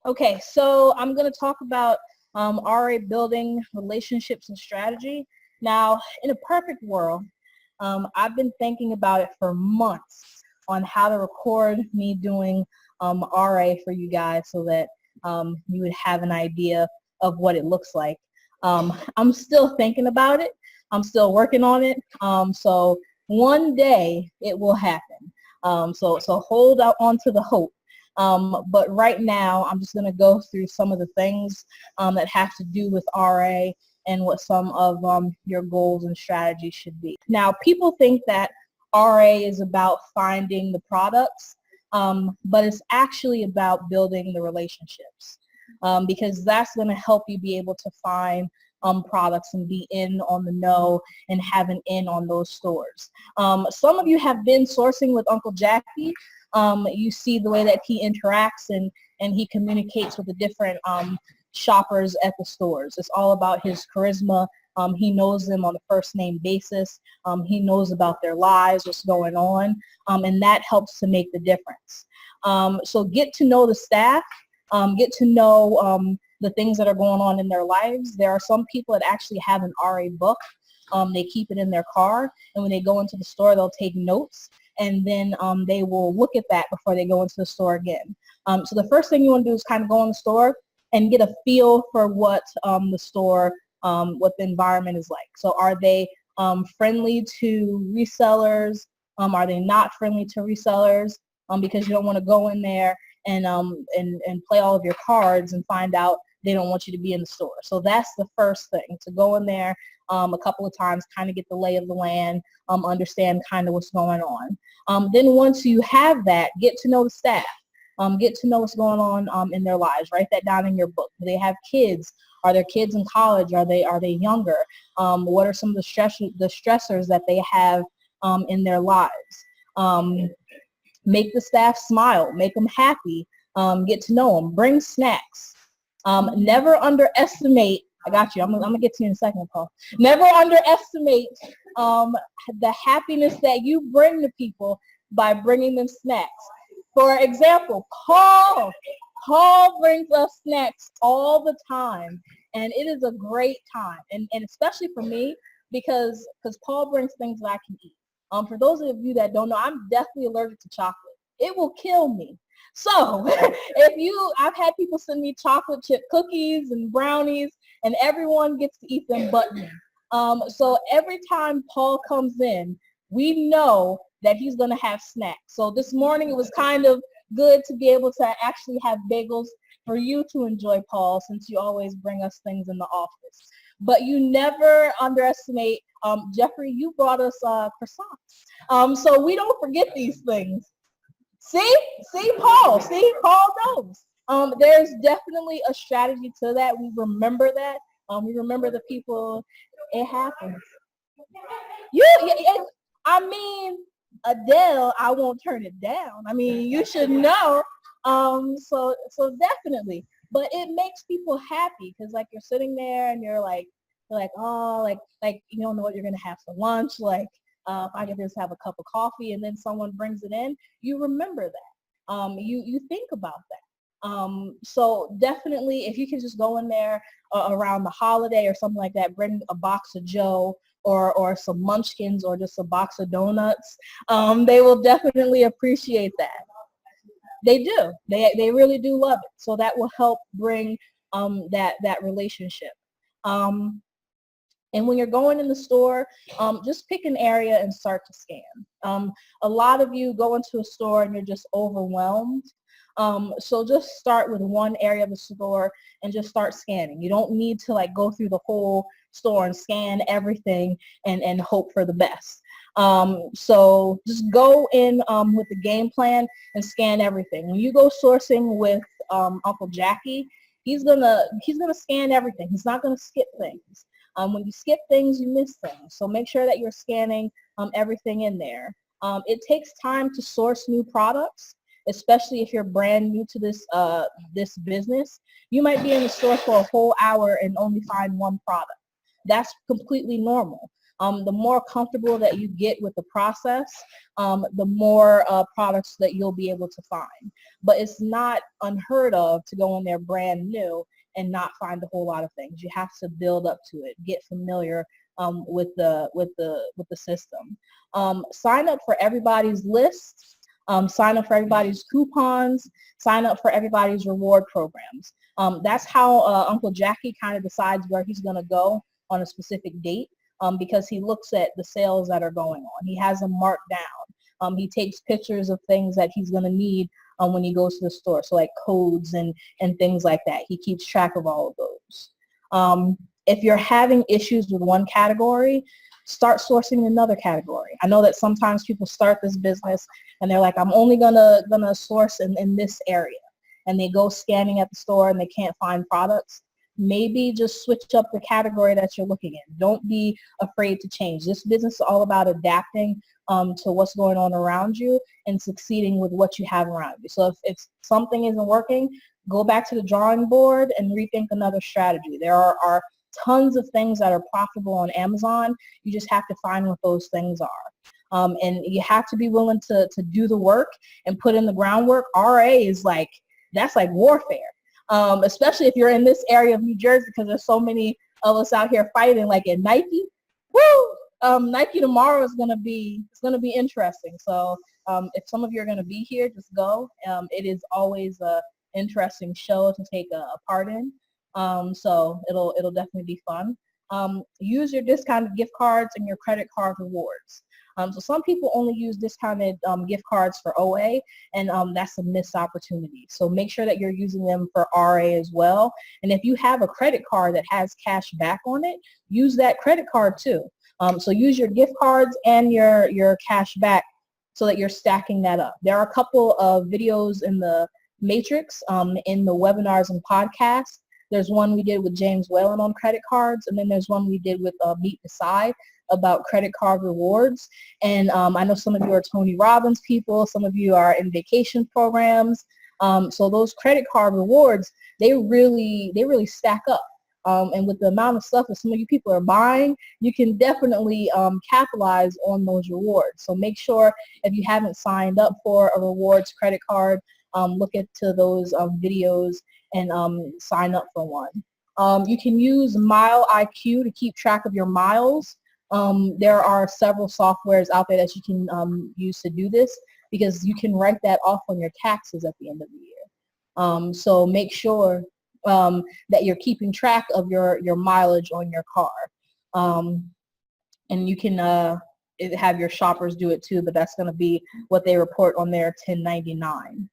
Okay, so I'm going to talk about RA building relationships and strategy. Now, in a perfect world, I've been thinking about it for months on how to record me doing RA for you guys so that you would have an idea of what it looks like. I'm still thinking about it. I'm still working on it. So one day it will happen. So hold out onto the hope. But right now, I'm just going to go through some of the things that have to do with RA and what some of your goals and strategies should be. Now, people think that RA is about finding the products, but it's actually about building the relationships because that's going to help you be able to find products and be in on the know and have an in on those stores. Some of you have been sourcing with Uncle Jackie. You see the way that he interacts and he communicates with the different shoppers at the stores. It's all about his charisma. He knows them on a first name basis. He knows about their lives, what's going on, and that helps to make the difference. So get to know the staff, get to know the things that are going on in their lives. There are some people that actually have an RA book. They keep it in their car, and when they go into the store, they'll take notes, and then they will look at that before they go into the store again. So the first thing you want to do is kind of go in the store and get a feel for what the store, what the environment is like. So are they friendly to resellers? Are they not friendly to resellers? Because you don't want to go in there and play all of your cards and find out they don't want you to be in the store. So that's the first thing, to go in there a couple of times, kind of get the lay of the land, understand kind of what's going on. Then once you have that, get to know the staff. Get to know what's going on in their lives. Write that down in your book. Do they have kids? Are their kids in college? Are they younger? What are some of the stressors that they have in their lives? Make the staff smile. Make them happy. Get to know them. Bring snacks. Never underestimate. I got you. I'm gonna get to you in a second, Paul. Never underestimate the happiness that you bring to people by bringing them snacks. For example, Paul brings us snacks all the time, and it is a great time, and especially for me because Paul brings things that I can eat. For those of you that don't know, I'm definitely allergic to chocolate. It will kill me. So I've had people send me chocolate chip cookies and brownies, and everyone gets to eat them but me. So every time Paul comes in, we know that he's going to have snacks. So this morning it was kind of good to be able to actually have bagels for you to enjoy, Paul, since you always bring us things in the office. But you never underestimate, Jeffrey, you brought us croissants. So we don't forget these things. See, Paul knows. There's definitely a strategy to that. We remember that. We remember the people. It happens. I mean, Adele, I won't turn it down. I mean, you should know. So definitely. But it makes people happy because like you're sitting there and you're like, oh, like you don't know what you're gonna have for lunch. Like if I could just have a cup of coffee and then someone brings it in, you remember that. You think about that. So definitely, if you can just go in there around the holiday or something like that, bring a box of Joe or some munchkins or just a box of donuts. They will definitely appreciate that. They do. They really do love it. So that will help bring that relationship. And when you're going in the store, just pick an area and start to scan. A lot of you go into a store and you're just overwhelmed. So just start with one area of the store and just start scanning. You don't need to like go through the whole store and scan everything and hope for the best. So just go in with the game plan and scan everything. When you go sourcing with Uncle Jackie, he's gonna scan everything. He's not gonna skip things. When you skip things, you miss things. So make sure that you're scanning everything in there. It takes time to source new products, especially if you're brand new to this business. You might be in the store for a whole hour and only find one product. That's completely normal. The more comfortable that you get with the process, the more products that you'll be able to find. But it's not unheard of to go in there brand new and not find a whole lot of things. You have to build up to it, get familiar with the system. Sign up for everybody's lists. Sign up for everybody's coupons. Sign up for everybody's reward programs. That's how Uncle Jackie kind of decides where he's going to go on a specific date, because he looks at the sales that are going on. He has them marked down. He takes pictures of things that he's going to need when he goes to the store, so like codes and things like that. He keeps track of all of those. If you're having issues with one category, start sourcing another category. I know that sometimes people start this business and they're like, I'm only gonna source in this area, and they go scanning at the store and they can't find products. Maybe just switch up the category that you're looking in. Don't be afraid to change. This business is all about adapting to what's going on around you and succeeding with what you have around you. So if something isn't working, go back to the drawing board and rethink another strategy. There are tons of things that are profitable on Amazon. You just have to find what those things are. And you have to be willing to do the work and put in the groundwork. RA is that's like warfare. Especially if you're in this area of New Jersey, because there's so many of us out here fighting, like at Nike. Woo! Nike tomorrow is gonna be interesting. So if some of you are gonna be here, just go. It is always a interesting show to take a part in. So it'll definitely be fun. Use your discounted gift cards and your credit card rewards. So some people only use discounted gift cards for OA, and that's a missed opportunity. So make sure that you're using them for RA as well. And if you have a credit card that has cash back on it, use that credit card too. So use your gift cards and your cash back so that you're stacking that up. There are a couple of videos in the matrix in the webinars and podcasts. There's one we did with James Whalen on credit cards, and then there's one we did with Meet Decide about credit card rewards. And I know some of you are Tony Robbins people, some of you are in vacation programs. So those credit card rewards, they really stack up. And with the amount of stuff that some of you people are buying, you can definitely capitalize on those rewards. So make sure if you haven't signed up for a rewards credit card, look into those videos and sign up for one. You can use Mile IQ to keep track of your miles. There are several softwares out there that you can use to do this, because you can write that off on your taxes at the end of the year. So make sure that you're keeping track of your mileage on your car. And you can have your shoppers do it too, but that's going to be what they report on their 1099.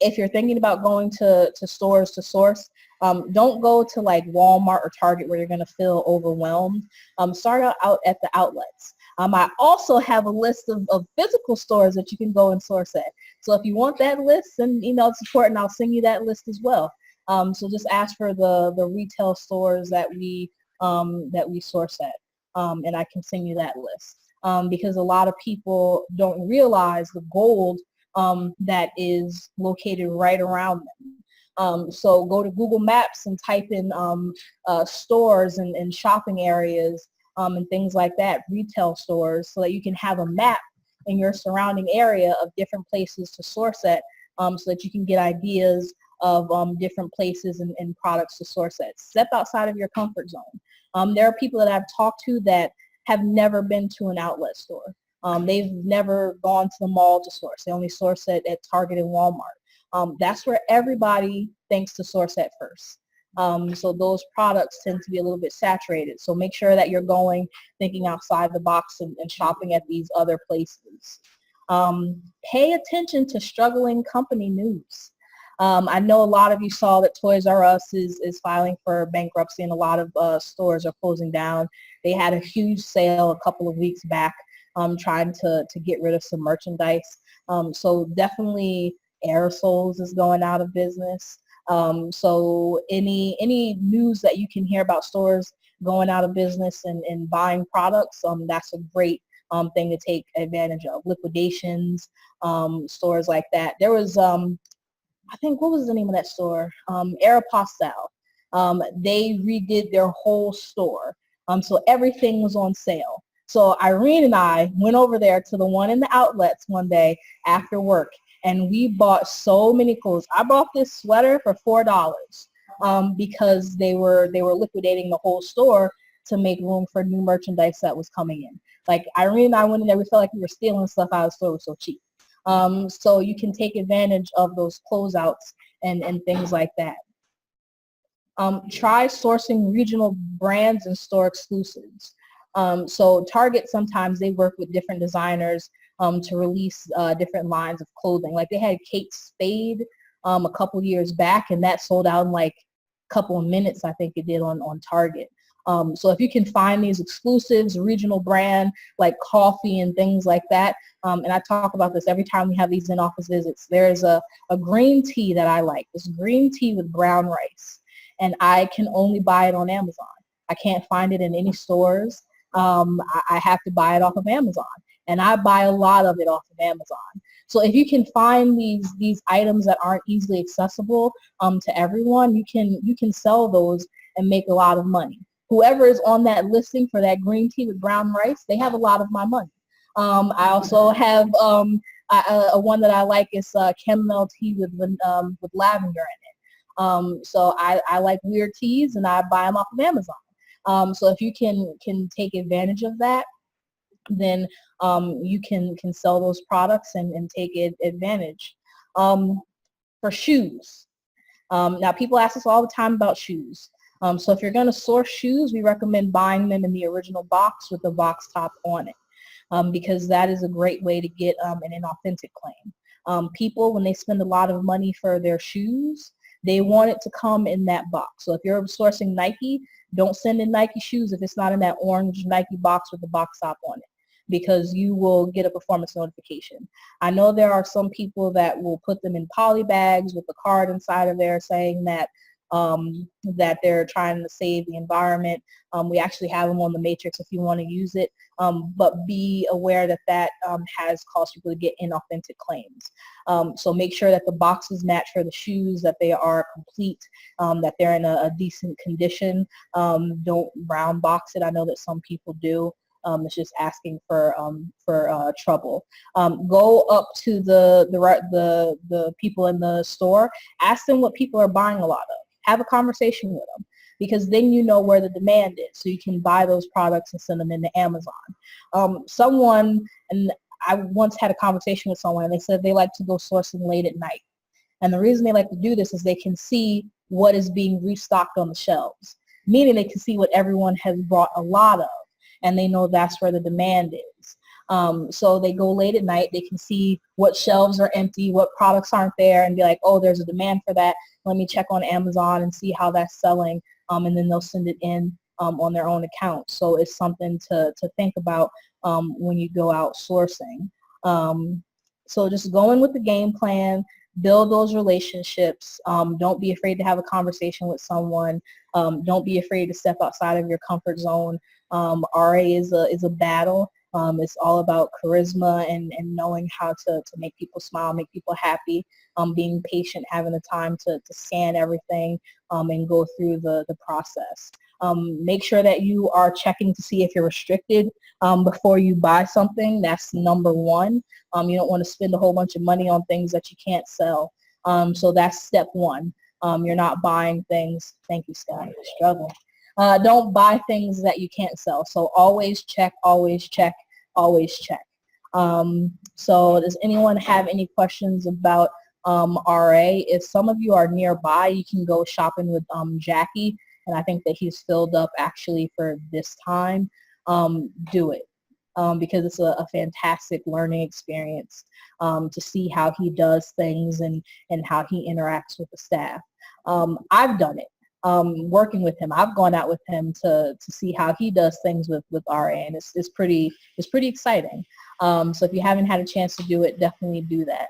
If you're thinking about going to stores to source, don't go to like Walmart or Target where you're going to feel overwhelmed. Start out at the outlets. I also have a list of physical stores that you can go and source at. So if you want that list, send email support and I'll send you that list as well. So just ask for the retail stores that we source at, and I can send you that list. Because a lot of people don't realize the gold that is located right around them. So go to Google Maps and type in stores and shopping areas and things like that, retail stores, so that you can have a map in your surrounding area of different places to source at, so that you can get ideas of different places and products to source at. Step outside of your comfort zone. There are people that I've talked to that have never been to an outlet store. They've never gone to the mall to source. They only source at Target and Walmart. That's where everybody thinks to source at first. So those products tend to be a little bit saturated. So make sure that you're going, thinking outside the box and shopping at these other places. Pay attention to struggling company news. I know a lot of you saw that Toys R Us is filing for bankruptcy, and a lot of stores are closing down. They had a huge sale a couple of weeks back, trying to get rid of some merchandise. So definitely Aerosols is going out of business. So any news that you can hear about stores going out of business and buying products, that's a great thing to take advantage of. Liquidations, stores like that. There was, I think, what was the name of that store? Aeropostale. They redid their whole store. So everything was on sale. So Irene and I went over there to the one in the outlets one day after work, and we bought so many clothes. I bought this sweater for $4 because they were liquidating the whole store to make room for new merchandise that was coming in. Like Irene and I went in there, we felt like we were stealing stuff out of the store. It was so cheap. So you can take advantage of those closeouts and things like that. Try sourcing regional brands and store exclusives. So Target, sometimes they work with different designers to release different lines of clothing. Like they had Kate Spade a couple years back, and that sold out in like a couple of minutes, I think it did on Target. So if you can find these exclusives, regional brand like coffee and things like that, and I talk about this every time we have these in-office visits, there's a green tea that I like. This green tea with brown rice, and I can only buy it on Amazon. I can't find it in any stores. I have to buy it off of Amazon, and I buy a lot of it off of Amazon. So if you can find these items that aren't easily accessible to everyone, you can sell those and make a lot of money. Whoever is on that listing for that green tea with brown rice, they have a lot of my money. I also have a one that I like is chamomile tea with lavender in it. So I like weird teas, and I buy them off of Amazon. So if you can take advantage of that, then you can sell those products and take advantage. For shoes. Now people ask us all the time about shoes. So if you're going to source shoes, we recommend buying them in the original box with the box top on it, because that is a great way to get an inauthentic claim. People, when they spend a lot of money for their shoes, they want it to come in that box. So if you're sourcing Nike, don't send in Nike shoes if it's not in that orange Nike box with the box top on it, because you will get a performance notification. I know there are some people that will put them in poly bags with a card inside of there saying that that they're trying to save the environment. We actually have them on the Matrix if you want to use it, but be aware that that has caused people to get inauthentic claims. So make sure that the boxes match for the shoes, that they are complete, that they're in a decent condition. Don't brown box it. I know that some people do. It's just asking for trouble. Go up to the people in the store. Ask them what people are buying a lot of. Have a conversation with them, because then you know where the demand is, so you can buy those products and send them into Amazon. And I once had a conversation with someone, and they said they like to go sourcing late at night. And the reason they like to do this is they can see what is being restocked on the shelves, meaning they can see what everyone has bought a lot of, and they know that's where the demand is. So they go late at night, they can see what shelves are empty, what products aren't there, and be like, oh, there's a demand for that. Let me check on Amazon and see how that's selling, and then they'll send it in on their own account. So it's something to think about when you go out sourcing. So just go in with the game plan, build those relationships. Don't be afraid to have a conversation with someone. Don't be afraid to step outside of your comfort zone. RA is a battle. It's all about charisma and knowing how to make people smile, make people happy, being patient, having the time to scan everything and go through the process. Make sure that you are checking to see if you're restricted before you buy something. That's number one. You don't want to spend a whole bunch of money on things that you can't sell. So that's step one. You're not buying things. Thank you, Scott. Struggle. Don't buy things that you can't sell. So always check, always check, always check. So does anyone have any questions about RA? If some of you are nearby, you can go shopping with Jackie, and I think that he's filled up actually for this time. Do it. Because it's a fantastic learning experience to see how he does things and how he interacts with the staff. I've done it. Working with him, I've gone out with him to see how he does things with RA, and it's pretty exciting. So if you haven't had a chance to do it, definitely do that.